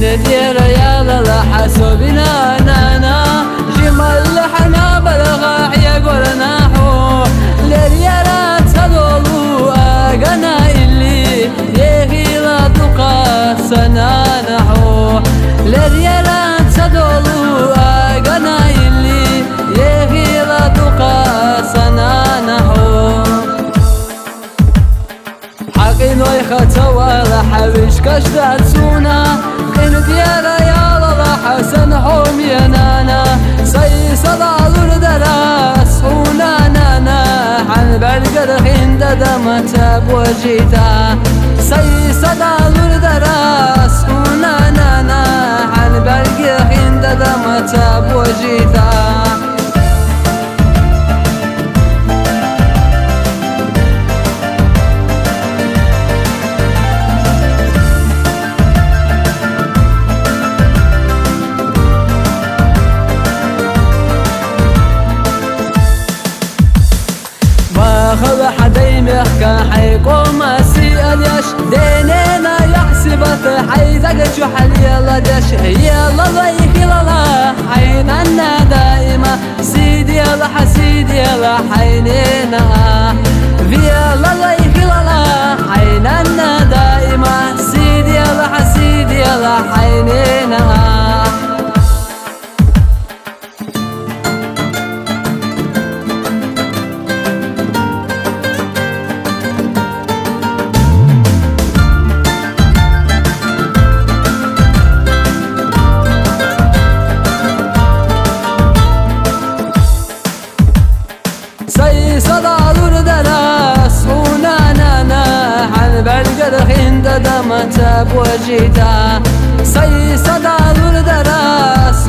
ندير يا لا حسبنا نانا جمال حنا بلغ يقول نحو لليرات تدولو اغنا اللي يهي لا تقى سنا نحو لليرات تدولو اغنا اللي يهي لا تقى سنا نحو حقين ويختوى لحبش كشتات سونا قين ديالا يا الله حسن حومي نانا سي صدى الدراس هونا نانا عن برقر حين ددم تاب وجيتا سي صدى الدراس هونا نانا عن برقر حين ددم تاب وجيتا خذ حدي مخكا حيقوم اسيال يش دينينا يحسبت حيزق شحل يلا دش يلا ضيك يلا حيننا دائما سيدي يلا حسيدي يلا حينينا في يلا ضيك يلا حيننا دائما سيدي يلا حسيدي يلا حينينا سي صدى الدراس هونا نانا عن برقر حين ددم تاب وجيتا سي صدى الدراس